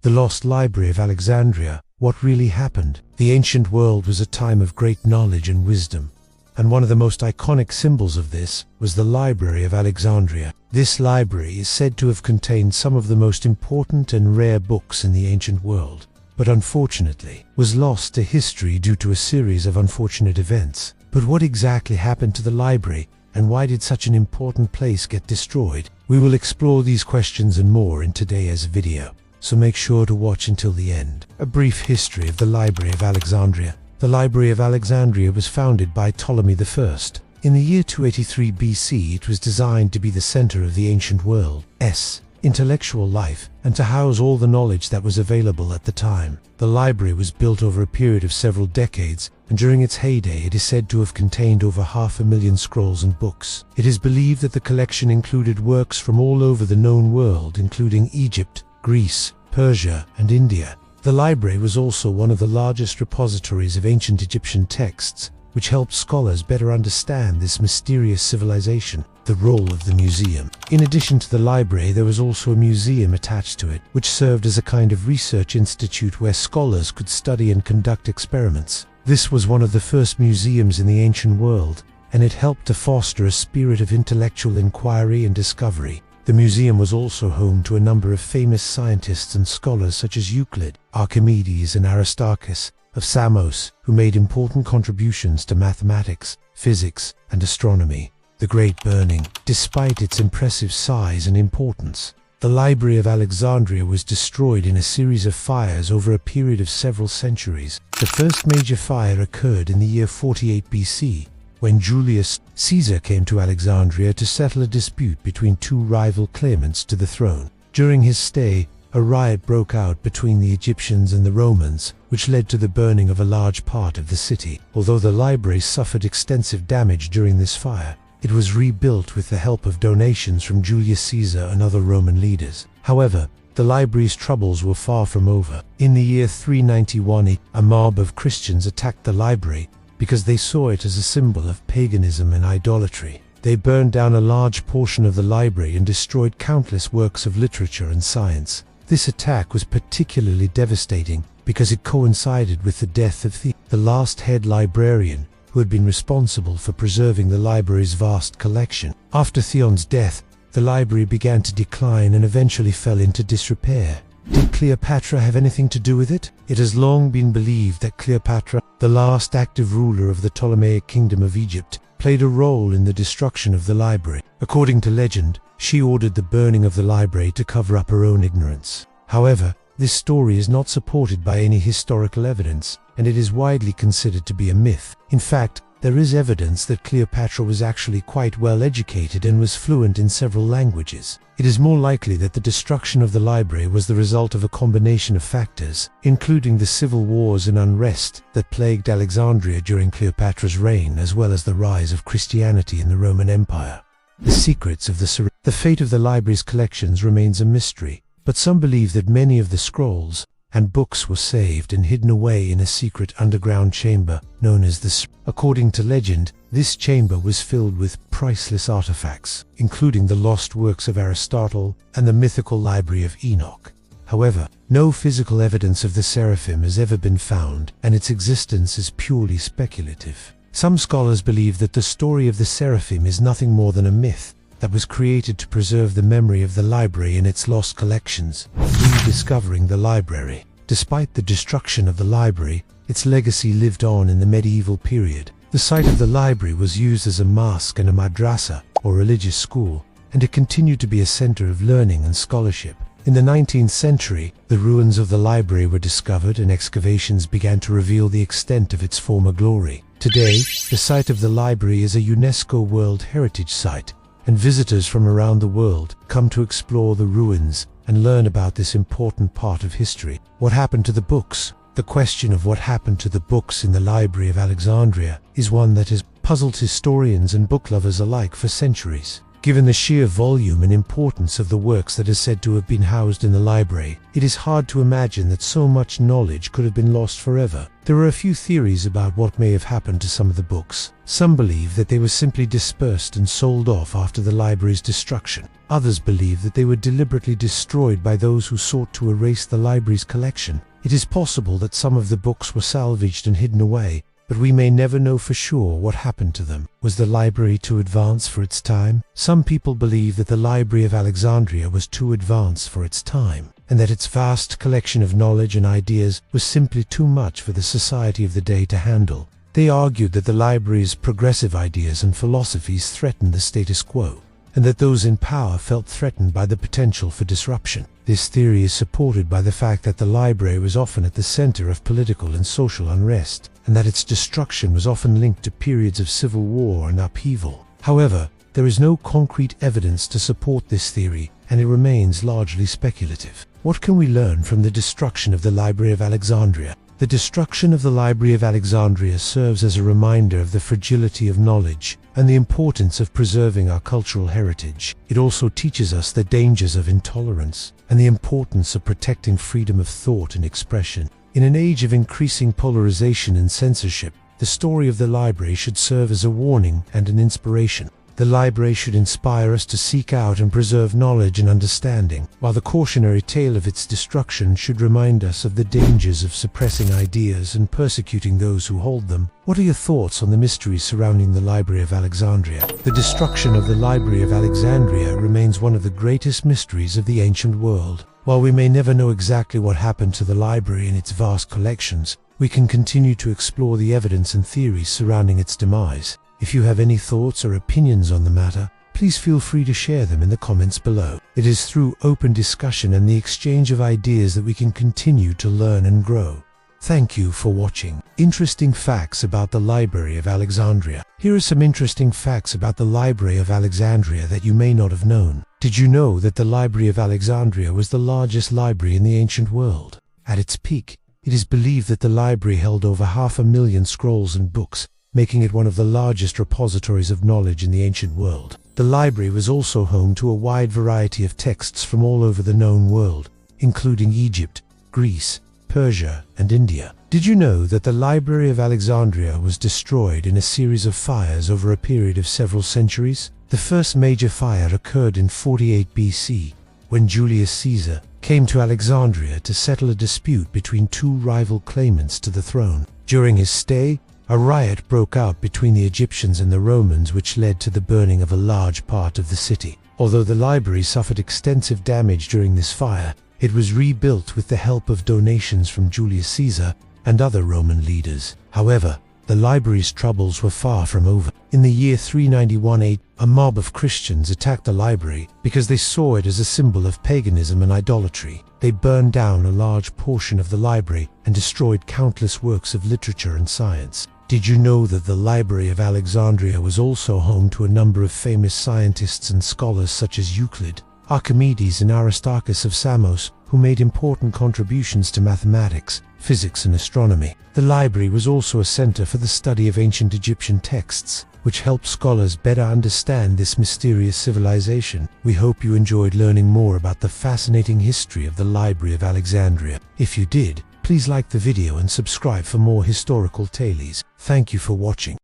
The Lost Library of Alexandria. What really happened? The ancient world was a time of great knowledge and wisdom, and one of the most iconic symbols of this was the Library of Alexandria. This library is said to have contained some of the most important and rare books in the ancient world, but unfortunately was lost to history due to a series of unfortunate events. But what exactly happened to the library, and why did such an important place get destroyed? We will explore these questions and more in today's video, so make sure to watch until the end. A brief history of the Library of Alexandria. The Library of Alexandria was founded by Ptolemy I. In the year 283 BC, it was designed to be the center of the ancient world's intellectual life and to house all the knowledge that was available at the time. The library was built over a period of several decades, and during its heyday it is said to have contained over 500,000 scrolls and books. It is believed that the collection included works from all over the known world, including Egypt, Greece, Persia, and India. The library was also one of the largest repositories of ancient Egyptian texts, which helped scholars better understand this mysterious civilization. The role of the museum. In addition to the library, there was also a museum attached to it, which served as a kind of research institute where scholars could study and conduct experiments. This was one of the first museums in the ancient world, and it helped to foster a spirit of intellectual inquiry and discovery. The museum was also home to a number of famous scientists and scholars such as Euclid, Archimedes, and Aristarchus of Samos, who made important contributions to mathematics, physics, and astronomy. The Great Burning. Despite its impressive size and importance, the Library of Alexandria was destroyed in a series of fires over a period of several centuries. The first major fire occurred in the year 48 BC, when Julius Caesar came to Alexandria to settle a dispute between two rival claimants to the throne. During his stay, a riot broke out between the Egyptians and the Romans, which led to the burning of a large part of the city. Although the library suffered extensive damage during this fire, it was rebuilt with the help of donations from Julius Caesar and other Roman leaders. However, the library's troubles were far from over. In the year 391, a mob of Christians attacked the library because they saw it as a symbol of paganism and idolatry. They burned down a large portion of the library and destroyed countless works of literature and science. This attack was particularly devastating because it coincided with the death of the last head librarian, who had been responsible for preserving the library's vast collection. After Theon's death, the library began to decline and eventually fell into disrepair. Did Cleopatra have anything to do with it? It has long been believed that Cleopatra, the last active ruler of the Ptolemaic kingdom of Egypt, played a role in the destruction of the library. According to legend, she ordered the burning of the library to cover up her own ignorance. However, this story is not supported by any historical evidence, and it is widely considered to be a myth. In fact, there is evidence that Cleopatra was actually quite well educated and was fluent in several languages. It is more likely that the destruction of the library was the result of a combination of factors, including the civil wars and unrest that plagued Alexandria during Cleopatra's reign, as well as the rise of Christianity in the Roman Empire. The secrets of the fate of the library's collections remains a mystery, but some believe that many of the scrolls and books were saved and hidden away in a secret underground chamber known as the According to legend, this chamber was filled with priceless artifacts, including the lost works of Aristotle and the mythical Library of Enoch. However, no physical evidence of the seraphim has ever been found, and its existence is purely speculative. Some scholars believe that the story of the seraphim is nothing more than a myth that was created to preserve the memory of the library and its lost collections. Rediscovering the library. Despite the destruction of the library, its legacy lived on in the medieval period. The site of the library was used as a mosque and a madrasa, or religious school, and it continued to be a center of learning and scholarship. In the 19th century, the ruins of the library were discovered and excavations began to reveal the extent of its former glory. Today, the site of the library is a UNESCO World Heritage Site, and visitors from around the world come to explore the ruins and learn about this important part of history. What happened to the books? The question of what happened to the books in the Library of Alexandria is one that has puzzled historians and book lovers alike for centuries. Given the sheer volume and importance of the works that are said to have been housed in the library, it is hard to imagine that so much knowledge could have been lost forever. There are a few theories about what may have happened to some of the books. Some believe that they were simply dispersed and sold off after the library's destruction. Others believe that they were deliberately destroyed by those who sought to erase the library's collection. It is possible that some of the books were salvaged and hidden away, but we may never know for sure what happened to them. Was the library too advanced for its time? Some people believe that the Library of Alexandria was too advanced for its time, and that its vast collection of knowledge and ideas was simply too much for the society of the day to handle. They argued that the library's progressive ideas and philosophies threatened the status quo, and that those in power felt threatened by the potential for disruption. This theory is supported by the fact that the library was often at the center of political and social unrest, and that its destruction was often linked to periods of civil war and upheaval. However, there is no concrete evidence to support this theory, and it remains largely speculative. What can we learn from the destruction of the Library of Alexandria? The destruction of the Library of Alexandria serves as a reminder of the fragility of knowledge and the importance of preserving our cultural heritage. It also teaches us the dangers of intolerance and the importance of protecting freedom of thought and expression. In an age of increasing polarization and censorship, the story of the library should serve as a warning and an inspiration. The library should inspire us to seek out and preserve knowledge and understanding, while the cautionary tale of its destruction should remind us of the dangers of suppressing ideas and persecuting those who hold them. What are your thoughts on the mysteries surrounding the Library of Alexandria? The destruction of the Library of Alexandria remains one of the greatest mysteries of the ancient world. While we may never know exactly what happened to the library and its vast collections, we can continue to explore the evidence and theories surrounding its demise. If you have any thoughts or opinions on the matter, please feel free to share them in the comments below. It is through open discussion and the exchange of ideas that we can continue to learn and grow. Thank you for watching. Interesting facts about the Library of Alexandria. Here are some interesting facts about the Library of Alexandria that you may not have known. Did you know that the Library of Alexandria was the largest library in the ancient world? At its peak, it is believed that the library held over 500,000 scrolls and books, making it one of the largest repositories of knowledge in the ancient world. The library was also home to a wide variety of texts from all over the known world, including Egypt, Greece, Persia, and India. Did you know that the Library of Alexandria was destroyed in a series of fires over a period of several centuries? The first major fire occurred in 48 BC, when Julius Caesar came to Alexandria to settle a dispute between two rival claimants to the throne. During his stay, a riot broke out between the Egyptians and the Romans, which led to the burning of a large part of the city. Although the library suffered extensive damage during this fire, it was rebuilt with the help of donations from Julius Caesar and other Roman leaders. However, the library's troubles were far from over. In the year 391 AD, a mob of Christians attacked the library because they saw it as a symbol of paganism and idolatry. They burned down a large portion of the library and destroyed countless works of literature and science. Did you know that the Library of Alexandria was also home to a number of famous scientists and scholars such as Euclid, Archimedes, and Aristarchus of Samos, who made important contributions to mathematics, physics, and astronomy? The library was also a center for the study of ancient Egyptian texts, which helped scholars better understand this mysterious civilization. We hope you enjoyed learning more about the fascinating history of the Library of Alexandria. If you did, please like the video and subscribe for more historical tales. Thank you for watching.